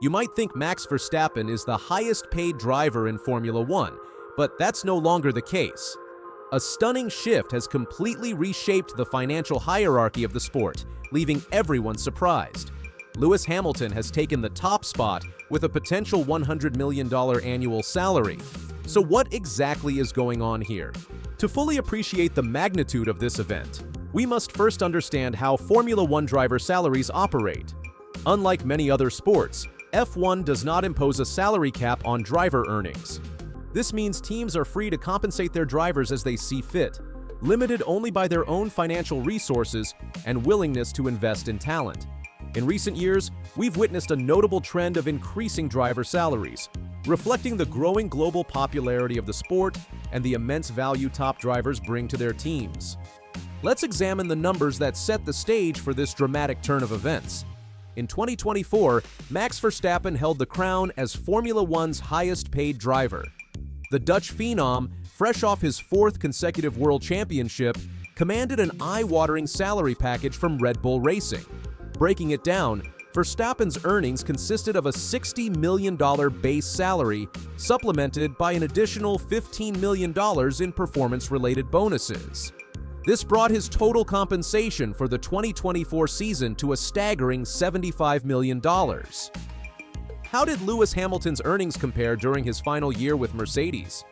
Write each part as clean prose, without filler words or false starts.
You might think Max Verstappen is the highest-paid driver in Formula One, but that's no longer the case. A stunning shift has completely reshaped the financial hierarchy of the sport, leaving everyone surprised. Lewis Hamilton has taken the top spot with a potential $100 million annual salary. So what exactly is going on here? To fully appreciate the magnitude of this event, we must first understand how Formula One driver salaries operate. Unlike many other sports, F1 does not impose a salary cap on driver earnings. This means teams are free to compensate their drivers as they see fit, limited only by their own financial resources and willingness to invest in talent. In recent years, we've witnessed a notable trend of increasing driver salaries, reflecting the growing global popularity of the sport and the immense value top drivers bring to their teams. Let's examine the numbers that set the stage for this dramatic turn of events. In 2024, Max Verstappen held the crown as Formula One's highest-paid driver. The Dutch phenom, fresh off his fourth consecutive world championship, commanded an eye-watering salary package from Red Bull Racing. Breaking it down, Verstappen's earnings consisted of a $60 million base salary, supplemented by an additional $15 million in performance-related bonuses. This brought his total compensation for the 2024 season to a staggering $75 million. How did Lewis Hamilton's earnings compare during his final year with Mercedes?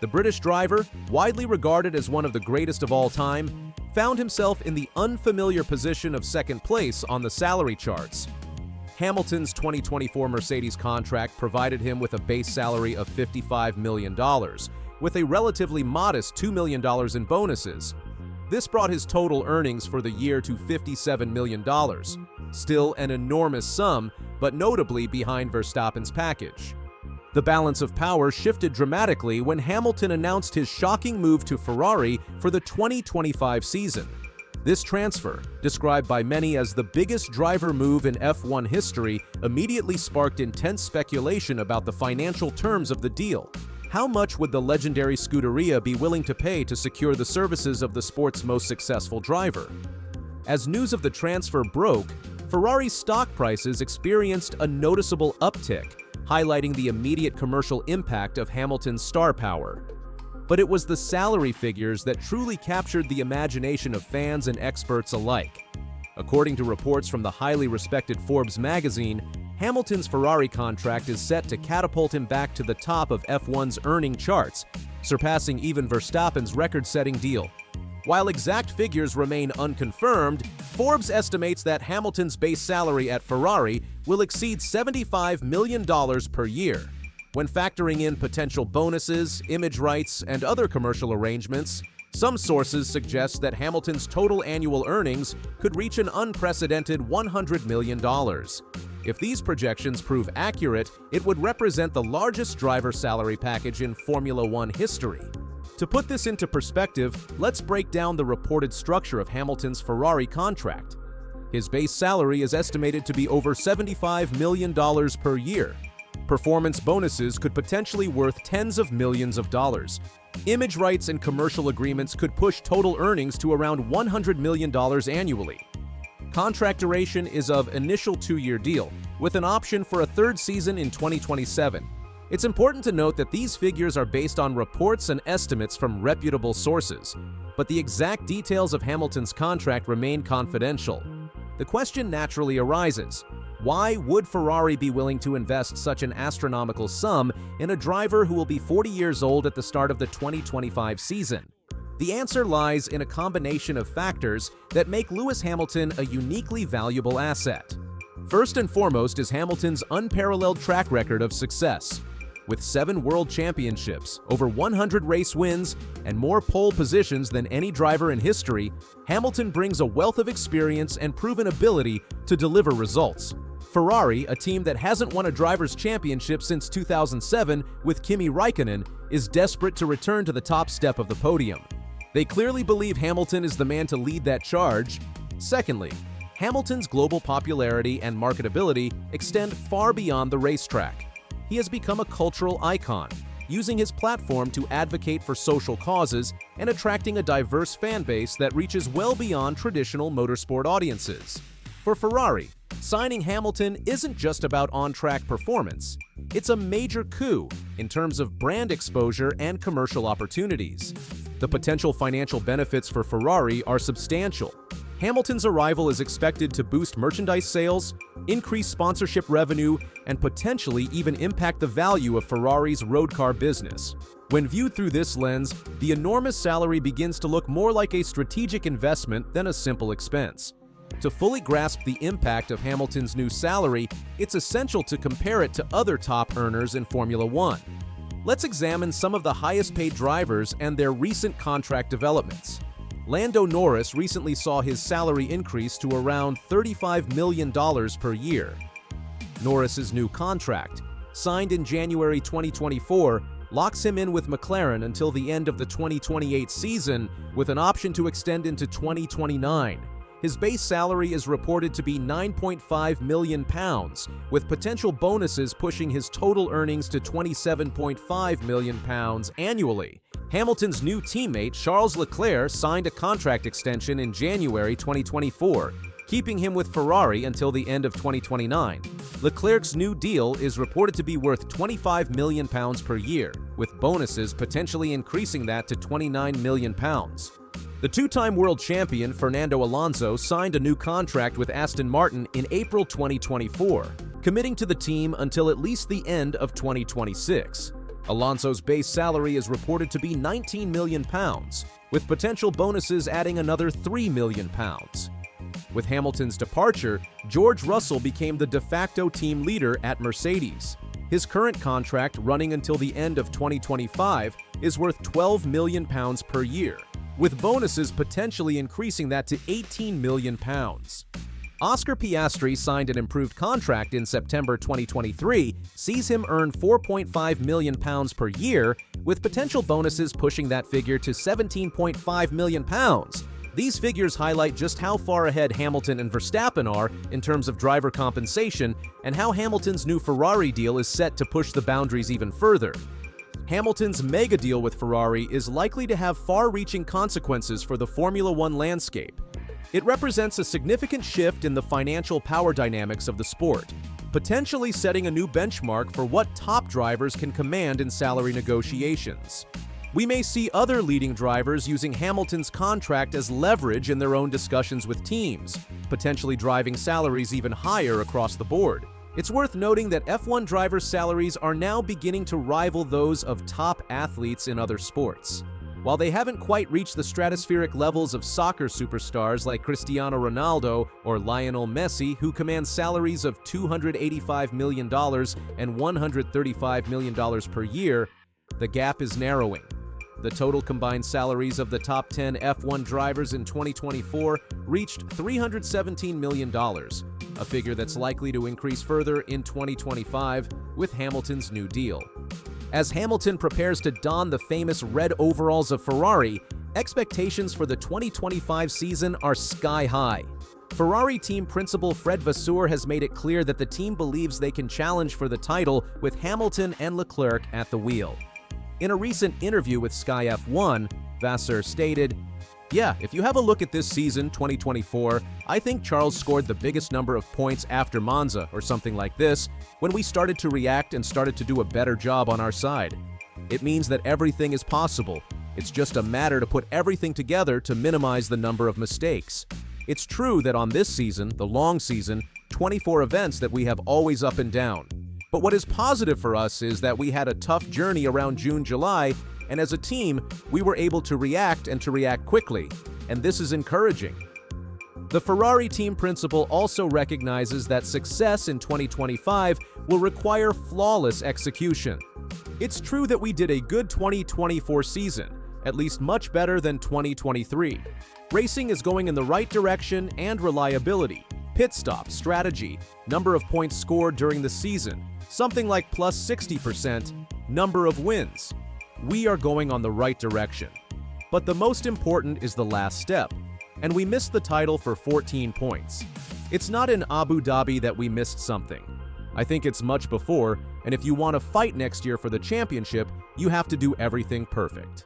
The British driver, widely regarded as one of the greatest of all time, found himself in the unfamiliar position of second place on the salary charts. Hamilton's 2024 Mercedes contract provided him with a base salary of $55 million, with a relatively modest $2 million in bonuses. This brought his total earnings for the year to $57 million, still an enormous sum, but notably behind Verstappen's package. The balance of power shifted dramatically when Hamilton announced his shocking move to Ferrari for the 2025 season. This transfer, described by many as the biggest driver move in F1 history, immediately sparked intense speculation about the financial terms of the deal. How much would the legendary Scuderia be willing to pay to secure the services of the sport's most successful driver? As news of the transfer broke, Ferrari's stock prices experienced a noticeable uptick, highlighting the immediate commercial impact of Hamilton's star power. But it was the salary figures that truly captured the imagination of fans and experts alike. According to reports from the highly respected Forbes magazine, Hamilton's Ferrari contract is set to catapult him back to the top of F1's earning charts, surpassing even Verstappen's record-setting deal. While exact figures remain unconfirmed, Forbes estimates that Hamilton's base salary at Ferrari will exceed $75 million per year. When factoring in potential bonuses, image rights, and other commercial arrangements, some sources suggest that Hamilton's total annual earnings could reach an unprecedented $100 million. If these projections prove accurate, it would represent the largest driver salary package in Formula One history. To put this into perspective, let's break down the reported structure of Hamilton's Ferrari contract. His base salary is estimated to be over $75 million per year. Performance bonuses could potentially worth tens of millions of dollars. Image rights and commercial agreements could push total earnings to around $100 million annually. Contract duration is of initial 2-year deal, with an option for a third season in 2027. It's important to note that these figures are based on reports and estimates from reputable sources, but the exact details of Hamilton's contract remain confidential. The question naturally arises: why would Ferrari be willing to invest such an astronomical sum in a driver who will be 40 years old at the start of the 2025 season? The answer lies in a combination of factors that make Lewis Hamilton a uniquely valuable asset. First and foremost is Hamilton's unparalleled track record of success. With 7 world championships, over 100 race wins, and more pole positions than any driver in history, Hamilton brings a wealth of experience and proven ability to deliver results. Ferrari, a team that hasn't won a driver's championship since 2007 with Kimi Raikkonen, is desperate to return to the top step of the podium. They clearly believe Hamilton is the man to lead that charge. Secondly, Hamilton's global popularity and marketability extend far beyond the racetrack. He has become a cultural icon, using his platform to advocate for social causes and attracting a diverse fan base that reaches well beyond traditional motorsport audiences. For Ferrari, Signing Hamilton isn't just about on-track performance. It's a major coup in terms of brand exposure and commercial opportunities. The potential financial benefits for Ferrari are substantial. Hamilton's arrival is expected to boost merchandise sales, increase sponsorship revenue, and potentially even impact the value of Ferrari's road car business. When viewed through this lens, the enormous salary begins to look more like a strategic investment than a simple expense. To fully grasp the impact of Hamilton's new salary, it's essential to compare it to other top earners in Formula One. Let's examine some of the highest-paid drivers and their recent contract developments. Lando Norris recently saw his salary increase to around $35 million per year. Norris's new contract, signed in January 2024, locks him in with McLaren until the end of the 2028 season, with an option to extend into 2029. His base salary is reported to be £9.5 million, with potential bonuses pushing his total earnings to £27.5 million annually. Hamilton's new teammate, Charles Leclerc, signed a contract extension in January 2024, keeping him with Ferrari until the end of 2029. Leclerc's new deal is reported to be worth £25 million per year, with bonuses potentially increasing that to £29 million. The two-time world champion Fernando Alonso signed a new contract with Aston Martin in April 2024, committing to the team until at least the end of 2026. Alonso's base salary is reported to be £19 million, with potential bonuses adding another £3 million. With Hamilton's departure, George Russell became the de facto team leader at Mercedes. His current contract, running until the end of 2025, is worth £12 million per year, with bonuses potentially increasing that to £18 million. Oscar Piastri signed an improved contract in September 2023, sees him earn £4.5 million per year, with potential bonuses pushing that figure to £17.5 million. These figures highlight just how far ahead Hamilton and Verstappen are in terms of driver compensation, and how Hamilton's new Ferrari deal is set to push the boundaries even further. Hamilton's mega deal with Ferrari is likely to have far-reaching consequences for the Formula One landscape. It represents a significant shift in the financial power dynamics of the sport, potentially setting a new benchmark for what top drivers can command in salary negotiations. We may see other leading drivers using Hamilton's contract as leverage in their own discussions with teams, potentially driving salaries even higher across the board. It's worth noting that F1 drivers' salaries are now beginning to rival those of top athletes in other sports. While they haven't quite reached the stratospheric levels of soccer superstars like Cristiano Ronaldo or Lionel Messi, who command salaries of $285 million and $135 million per year, the gap is narrowing. The total combined salaries of the top 10 F1 drivers in 2024 reached $317 million, a figure that's likely to increase further in 2025 with Hamilton's new deal. As Hamilton prepares to don the famous red overalls of Ferrari, expectations for the 2025 season are sky-high. Ferrari team principal Fred Vasseur has made it clear that the team believes they can challenge for the title with Hamilton and Leclerc at the wheel. In a recent interview with Sky F1, Vasseur stated, "Yeah, if you have a look at this season, 2024, I think Charles scored the biggest number of points after Monza or something like this when we started to react and started to do a better job on our side. It means that everything is possible. It's just a matter to put everything together to minimize the number of mistakes. It's true that on this season, the long season, 24 events that we have always up and down. But what is positive for us is that we had a tough journey around June, July, and as a team, we were able to react and to react quickly, and this is encouraging." The Ferrari team principal also recognizes that success in 2025 will require flawless execution. "It's true that we did a good 2024 season, at least much better than 2023. Racing is going in the right direction and reliability, pit stop, strategy, number of points scored during the season, something like plus 60%, number of wins. We are going on the right direction. But the most important is the last step, and we missed the title for 14 points. It's not in Abu Dhabi that we missed something. I think it's much before, and if you want to fight next year for the championship, you have to do everything perfect."